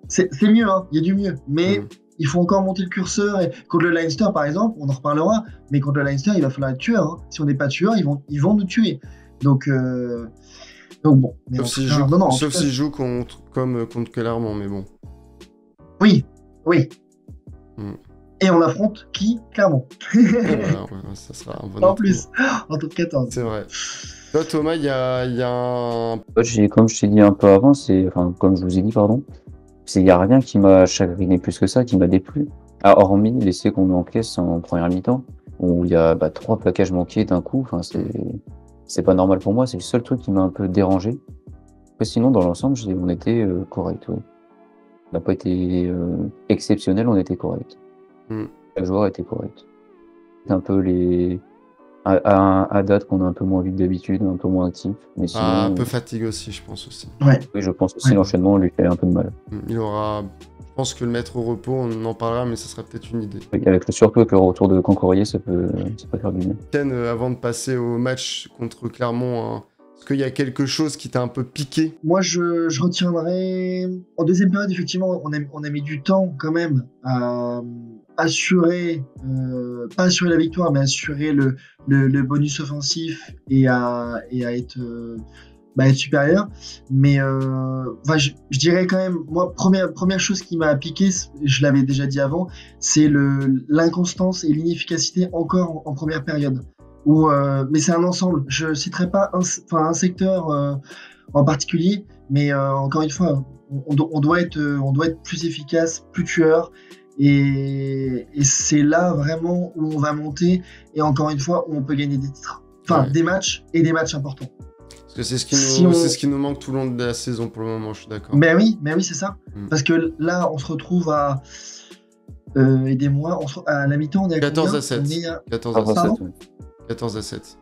C'est mieux, hein, il y a du mieux. Mais Mm. il faut encore monter le curseur. Et contre le Leinster, par exemple, on en reparlera. Mais contre le Leinster, il va falloir être tueur, hein. Si on n'est pas tueur, ils vont nous tuer. Donc, euh, donc bon. Mais en tout cas, non, non, en tout Sauf cas, s'ils jouent contre Clermont, mais bon. oui, oui. Mm. Et on affronte qui? Clermont. Et voilà, ouais, ça sera un bon En intro. plus, en top 14. C'est vrai. Toi, Thomas, il y a un... Moi, comme je t'ai dit un peu avant, enfin, comme je vous ai dit, pardon, il n'y a rien qui m'a chagriné plus que ça, qui m'a déplu. Ah, hormis l'essai qu'on encaisse en première mi-temps, où il y a trois plaquages manqués d'un coup. Enfin, c'est pas normal pour moi. C'est le seul truc qui m'a un peu dérangé. Après, sinon, dans l'ensemble, on était correct. Ouais. On n'a pas été exceptionnel, on était correct. Mm. Chaque joueur était correct. C'est un peu à date qu'on a un peu moins vite d'habitude, un peu moins actif. Mais Ah, un sinon, peu fatigué aussi, je pense aussi. Ouais, oui, je pense aussi ouais. l'enchaînement lui fait un peu de mal. Il aura... Je pense que le mettre au repos, on en parlera, mais ça serait peut-être une idée. Avec surtout avec le retour de Cancorier, ça peut faire du bien. Ken, avant de passer au match contre Clermont, hein, est-ce qu'il y a quelque chose qui t'a un peu piqué? Moi, je retiendrai. En deuxième période, effectivement, on a mis du temps quand même à assurer, pas assurer la victoire, mais assurer le bonus offensif et à être, être supérieur. Mais enfin, je dirais quand même, moi, première chose qui m'a piqué, je l'avais déjà dit avant, c'est l'inconstance et l'inefficacité encore en première période. Mais c'est un ensemble. Je citerai pas un secteur en particulier, mais encore une fois, on doit être plus efficace, plus tueur. Et c'est là vraiment où on va monter et encore une fois où on peut gagner des titres. Enfin, Ouais. des matchs et des matchs importants. Parce que c'est Si on... ce qui nous manque tout le long de la saison pour le moment, je suis d'accord. Mais oui, c'est ça. Mm. Parce que là, on se retrouve à. Aidez-moi, à la mi-temps, on est à 14 combien à 7. On est à... 14 à 7. Pardon 14 à 7.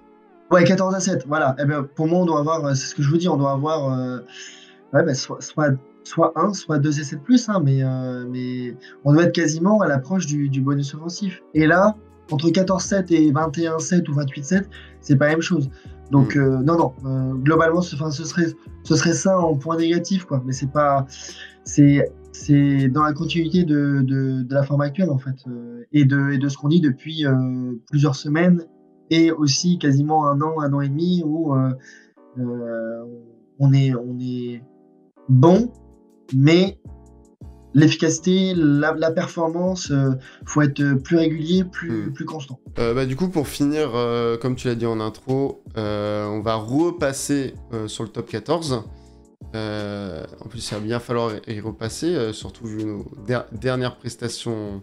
Ouais, 14 à 7, voilà. Eh ben, pour moi, on doit avoir, c'est ce que je vous dis, on doit avoir ouais, ben, soit un, soit deux essais de plus, hein, mais on doit être quasiment à l'approche du bonus offensif. Et là, entre 14-7 et 21-7 ou 28-7, c'est pas la même chose. Donc, non, non, globalement, ce serait ça en point négatif, quoi. Mais c'est pas. C'est dans la continuité de la forme actuelle, en fait, et de ce qu'on dit depuis plusieurs semaines et aussi quasiment un an et demi où euh, on est bon, mais l'efficacité, la performance, faut être plus régulier, plus constant. Du coup, pour finir, comme tu l'as dit en intro, on va repasser sur le top 14. En plus, il va bien falloir y repasser, surtout vu nos dernières prestations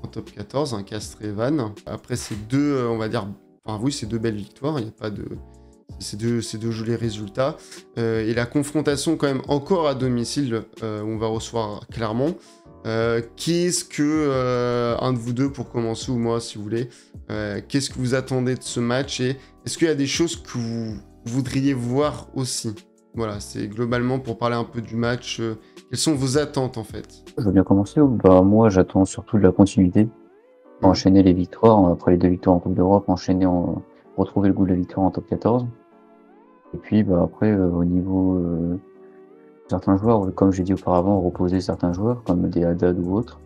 en top 14, hein, Castres et Vannes. Après ces deux, on va dire, enfin oui, ces deux belles victoires, il n'y a pas de... C'est deux jolis résultats. Et la confrontation quand même encore à domicile, où on va recevoir Clermont. Qu'est-ce que un de vous deux pour commencer, ou moi si vous voulez, qu'est-ce que vous attendez de ce match et est-ce qu'il y a des choses que vous voudriez voir aussi? Voilà, c'est globalement pour parler un peu du match. Quelles sont vos attentes en fait? Je veux bien commencer. Bah, moi, j'attends surtout de la continuité. Enchaîner les victoires, après les 2 victoires en Coupe d'Europe, retrouver le goût de la victoire en top 14. Et puis, bah, après, au niveau certains joueurs, comme j'ai dit auparavant, reposer certains joueurs, comme des Haddad ou autres.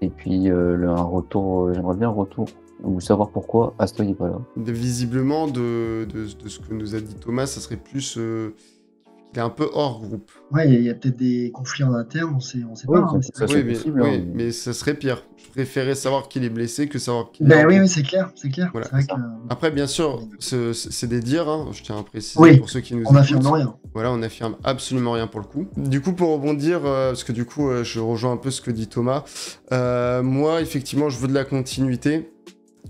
Et puis, un retour, j'aimerais bien un retour, ou savoir pourquoi Astoy n'est pas là. Visiblement, de ce que nous a dit Thomas, ça serait plus qu'il est un peu hors groupe. Ouais, il y a peut-être des conflits en interne, on sait Oui, pas. Hein, mais c'est ça, vrai c'est Oui, possible. mais, hein, oui, mais- mais ça serait pire. Je préférais savoir qu'il est blessé que savoir qu'il est Ben hors oui, groupe. oui, c'est clair. Voilà. C'est vrai C'est ça. que Après, bien sûr, c'est des dires, hein, je tiens à préciser Oui, pour ceux qui nous on n'affirme écoutent. rien. Voilà, on n'affirme absolument rien pour le coup. Du coup, pour rebondir, parce que du coup, je rejoins un peu ce que dit Thomas, moi, effectivement, je veux de la continuité.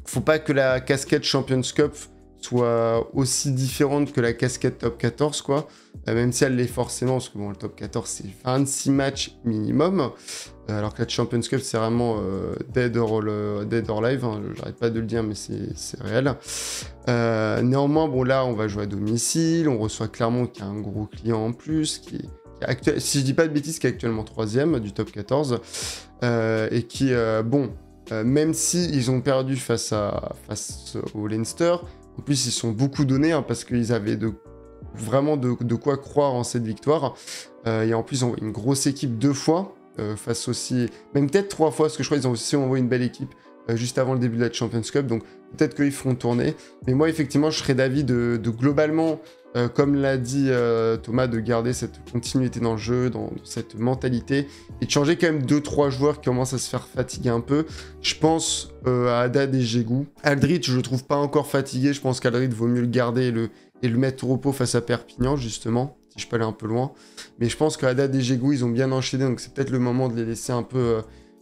Faut pas que la casquette Champions Cup soit aussi différente que la casquette Top 14, quoi. Même si elle l'est forcément, parce que bon, le Top 14, c'est 26 matchs minimum, alors que la Champions Cup, c'est vraiment dead or live, hein, j'arrête pas de le dire, mais c'est réel. Néanmoins, bon, là, on va jouer à domicile, on reçoit Clermont, qui a un gros client en plus, qui est si je dis pas de bêtises, qui est actuellement 3ème du Top 14, et qui, même si ils ont perdu face au Leinster, en plus ils sont beaucoup donnés hein, parce qu'ils avaient vraiment de quoi croire en cette victoire. Et en plus ils ont une grosse équipe 2 fois, face aussi, même peut-être 3 fois, parce que je crois qu'ils ont aussi envoyé une belle équipe juste avant le début de la Champions Cup, donc peut-être qu'ils feront tourner. Mais moi effectivement je serais d'avis de globalement, comme l'a dit Thomas, de garder cette continuité dans le jeu, dans cette mentalité, et de changer quand même 2-3 joueurs qui commencent à se faire fatiguer un peu. Je pense à Haddad et Djegou. Aldridge, je le trouve pas encore fatigué, je pense qu'Aldridge vaut mieux le garder et le mettre au repos face à Perpignan, justement, si je peux aller un peu loin. Mais je pense qu'Haddad et Djegou, ils ont bien enchaîné, donc c'est peut-être le moment de les laisser un peu,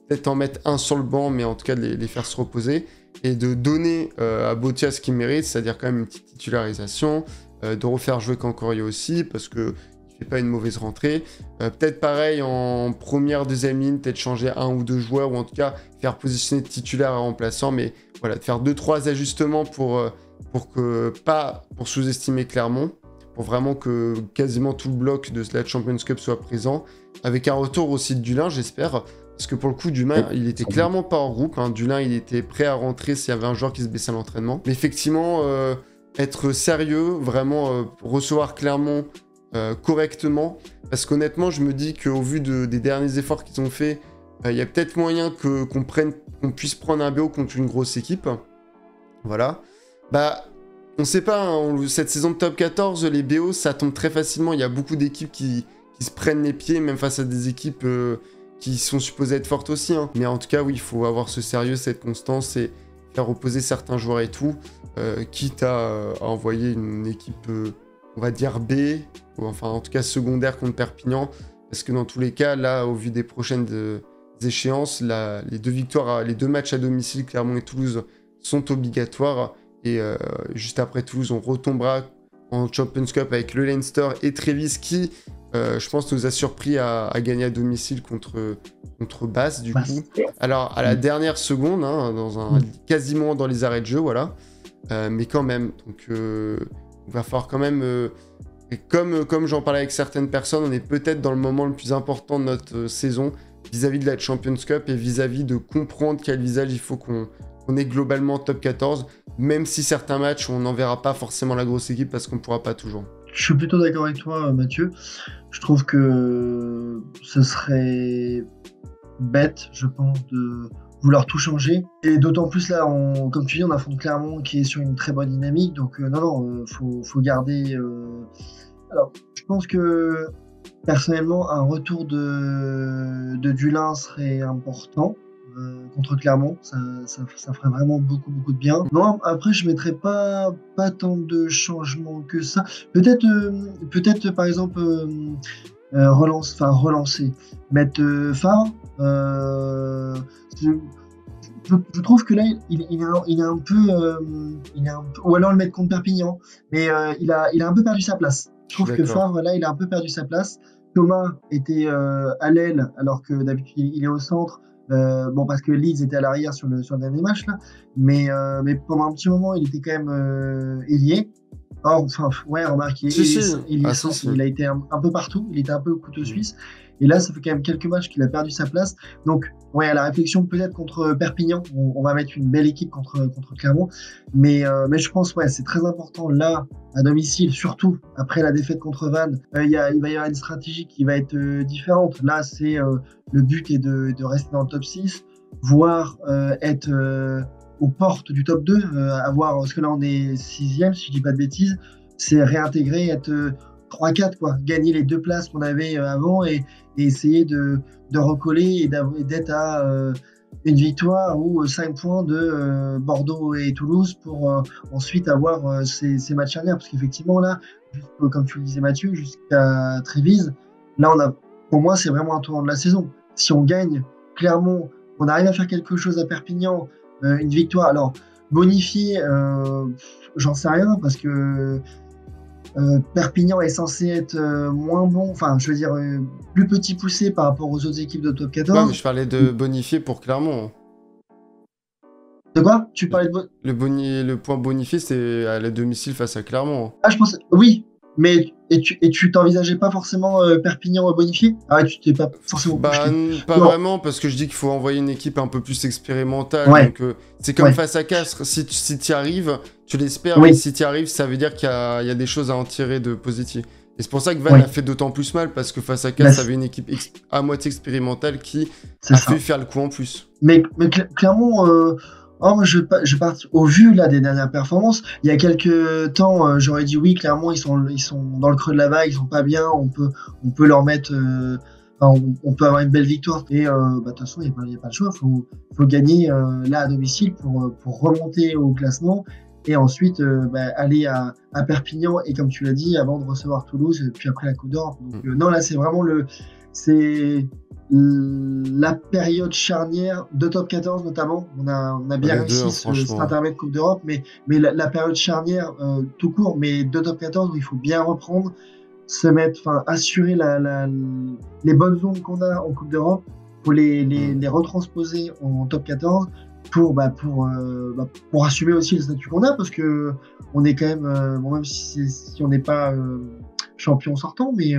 peut-être en mettre un sur le banc, mais en tout cas de les faire se reposer, et de donner à Botia ce qu'il mérite, c'est-à-dire quand même une petite titularisation, de refaire jouer Cancorio aussi, parce que il fait pas une mauvaise rentrée. Peut-être pareil en première, deuxième ligne, peut-être changer un ou deux joueurs, ou en tout cas faire positionner de titulaire à remplaçant, mais voilà, de faire 2-3 ajustements pour sous-estimer Clermont, pour vraiment que quasiment tout le bloc de la Champions Cup soit présent, avec un retour aussi de Dulin, j'espère, parce que pour le coup, Dulin, il était clairement pas en groupe, hein. Dulin, il était prêt à rentrer s'il y avait un joueur qui se baissait à l'entraînement. Mais effectivement, être sérieux, vraiment recevoir Clermont correctement, parce qu'honnêtement, je me dis qu'au vu des derniers efforts qu'ils ont fait, il y a peut-être moyen qu'on puisse prendre un BO contre une grosse équipe. Voilà. Bah, on sait pas, hein, cette saison de top 14, les BO, ça tombe très facilement. Il y a beaucoup d'équipes qui se prennent les pieds, même face à des équipes qui sont supposées être fortes aussi. Hein. Mais en tout cas, oui, il faut avoir ce sérieux, cette constance et faire reposer certains joueurs et tout, quitte à envoyer une équipe, on va dire B, ou enfin en tout cas secondaire contre Perpignan, parce que dans tous les cas, là, au vu des prochaines échéances, les 2 victoires, les 2 matchs à domicile, Clermont et Toulouse, sont obligatoires. Et juste après Toulouse, on retombera en Champions Cup avec le Leinster et Trévis qui, je pense, nous a surpris à gagner à domicile contre Basse, du coup. Alors, à la dernière seconde, hein, quasiment dans les arrêts de jeu, voilà. Mais quand même, donc il va falloir quand même... et comme j'en parlais avec certaines personnes, on est peut-être dans le moment le plus important de notre saison vis-à-vis de la Champions Cup et vis-à-vis de comprendre quel visage il faut qu'on ait globalement top 14, même si certains matchs, on n'enverra pas forcément la grosse équipe parce qu'on ne pourra pas toujours. Je suis plutôt d'accord avec toi, Mathieu. Je trouve que ce serait bête, je pense, de vouloir tout changer. Et d'autant plus là, comme tu dis, on affronte Clermont qui est sur une très bonne dynamique. Donc faut garder... Alors, je pense que personnellement, un retour de Dulin serait important. Contre Clermont, ça ferait vraiment beaucoup de bien. Non, après je mettrais pas tant de changements que ça. Peut-être par exemple relancer, mettre Favre. Je trouve que là il est un peu, ou alors le mettre contre Perpignan, mais il a un peu perdu sa place. Je trouve que Favre là il a un peu perdu sa place. Thomas était à l'aile alors que d'habitude il est au centre. Bon, parce que Leeds était à l'arrière sur le dernier match là, mais pendant un petit moment il était quand même ailier. Or, enfin, ouais, remarque, Si, si. il est Ah, si, centre, si. il a été un peu partout, il était un peu couteau suisse. Et là, ça fait quand même quelques matchs qu'il a perdu sa place. Donc, ouais, à la réflexion, peut-être contre Perpignan, on va mettre une belle équipe contre Clermont. Mais je pense, ouais, c'est très important là, à domicile, surtout après la défaite contre Vannes. Il va y avoir une stratégie qui va être différente. Là, c'est le but est de rester dans le top 6, voire être aux portes du top 2, avoir, parce que là on est 6e, si je dis pas de bêtises, c'est réintégrer, être 3-4, quoi, gagner les 2 places qu'on avait avant et essayer de recoller et d'être à une victoire ou 5 points de Bordeaux et Toulouse pour ensuite avoir ces matchs charnières. Parce qu'effectivement, là, comme tu le disais Mathieu, jusqu'à Trévise, là, pour moi, c'est vraiment un tournant de la saison. Si on gagne Clermont, on arrive à faire quelque chose à Perpignan, une victoire, alors bonifiée, j'en sais rien parce que Perpignan est censé être moins bon, enfin je veux dire plus petit poussé par rapport aux autres équipes de top Ouais, 14. mais je parlais de bonifié pour Clermont. De quoi? Tu parlais de Le point bonifié, c'est à la domicile face à Clermont. Ah, je pense oui, mais tu t'envisageais pas forcément Perpignan bonifié? Ah ouais, tu t'es pas forcément Bah, projeté. pas Non. vraiment, parce que je dis qu'il faut envoyer une équipe un peu plus expérimentale. Ouais. Donc, c'est comme Ouais. face à Castres. Si tu y arrives, tu l'espères, Oui. mais si tu y arrives, ça veut dire qu'il y a des choses à en tirer de positif. Et c'est pour ça que Vannes Oui. a fait d'autant plus mal, parce que face à Bah, Castres, ça avait une équipe à moitié expérimentale qui c'est a ça. fait faire le coup en plus. Mais clairement, moi, je pars au vu là des dernières performances. Il y a quelques temps, j'aurais dit oui, clairement, ils sont dans le creux de la vague, ils sont pas bien. On peut leur mettre, enfin, on peut avoir une belle victoire. Et de toute façon, il n'y a pas le choix. Faut gagner là à domicile pour remonter au classement et ensuite aller à Perpignan et comme tu l'as dit, avant de recevoir Toulouse, puis après la Coupe d'Europe. Donc non, là, c'est vraiment c'est la période charnière de top 14 notamment. On a bien Les réussi deux, cet franchement. intermède Coupe d'Europe, mais la période charnière tout court, mais de top 14 où il faut bien reprendre, se mettre, enfin assurer les bonnes zones qu'on a en Coupe d'Europe, pour les retransposer en top 14 pour assumer aussi le statut qu'on a, parce que on est quand même, bon, même si on n'est pas champion sortant, mais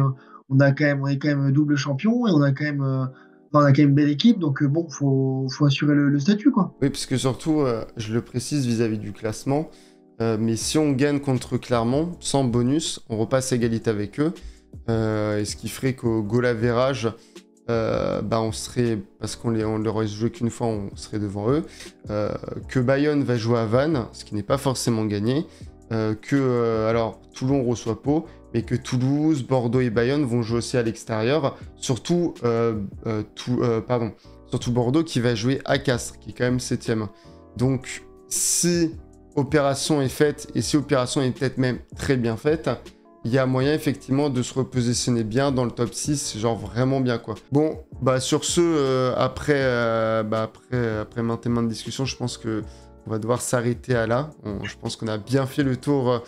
on est quand même double champion et on a quand même une belle équipe, donc bon, faut assurer le statut, quoi. Oui, parce que surtout, je le précise vis-à-vis du classement, mais si on gagne contre Clermont, sans bonus, on repasse à égalité avec eux, et ce qui ferait qu'au goal average, on serait, parce qu'on leur aurait joué qu'une fois, on serait devant eux, que Bayonne va jouer à Vannes, ce qui n'est pas forcément gagné, alors Toulon reçoit Pau, mais que Toulouse, Bordeaux et Bayonne vont jouer aussi à l'extérieur, surtout Bordeaux qui va jouer à Castres, qui est quand même 7ème. Donc, si opération est faite, et si opération est peut-être même très bien faite, il y a moyen effectivement de se repositionner bien dans le top 6, genre vraiment bien, quoi. Bon, sur ce, après maintes et maintes discussions, je pense que on va devoir s'arrêter à là. Je pense qu'on a bien fait le tour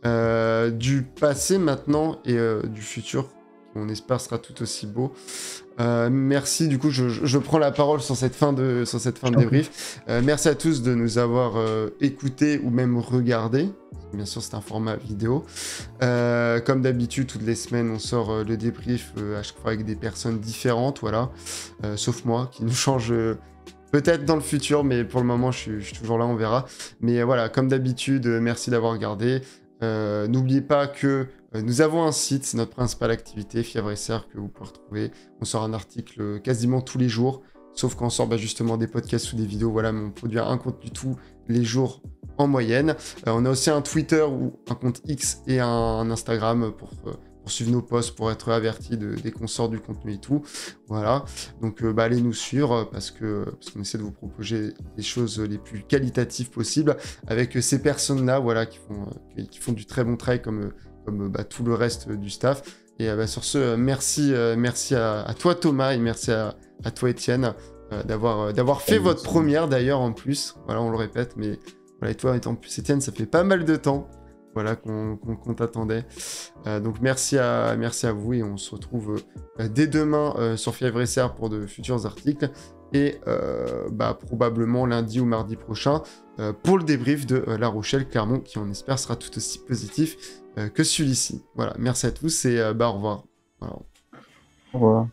du passé maintenant et du futur. On espère sera tout aussi beau. Merci, du coup, je prends la parole sur cette fin de débrief. Merci à tous de nous avoir écoutés ou même regardés. Bien sûr, c'est un format vidéo. Comme d'habitude, toutes les semaines, on sort le débrief à chaque fois avec des personnes différentes, voilà. Sauf moi, qui nous change peut-être dans le futur, mais pour le moment, je suis toujours là, on verra. Mais voilà, comme d'habitude, merci d'avoir regardé. N'oubliez pas que nous avons un site, c'est notre principale activité, Fièvre et Cerf, que vous pouvez retrouver. On sort un article quasiment tous les jours, sauf quand on sort justement des podcasts ou des vidéos, voilà, mais on produit un contenu tous les jours en moyenne. On a aussi un Twitter ou un compte X et un Instagram pour suivre nos posts, pour être averti dès qu'on sort du contenu et tout. Voilà, donc allez nous suivre parce qu'on essaie de vous proposer des choses les plus qualitatives possibles avec ces personnes-là, voilà, qui font du très bon travail comme tout le reste du staff. Et sur ce, merci à toi Thomas et merci à toi Étienne d'avoir fait votre première d'ailleurs en plus. Voilà, on le répète, mais voilà, et toi en plus Étienne, ça fait pas mal de temps. voilà, qu'on t'attendait. Donc merci à vous et on se retrouve dès demain sur Fièvre SR pour de futurs articles et probablement lundi ou mardi prochain pour le débrief de La Rochelle-Clermont qui on espère sera tout aussi positif que celui-ci. Voilà, merci à tous et au revoir. Voilà. Au revoir.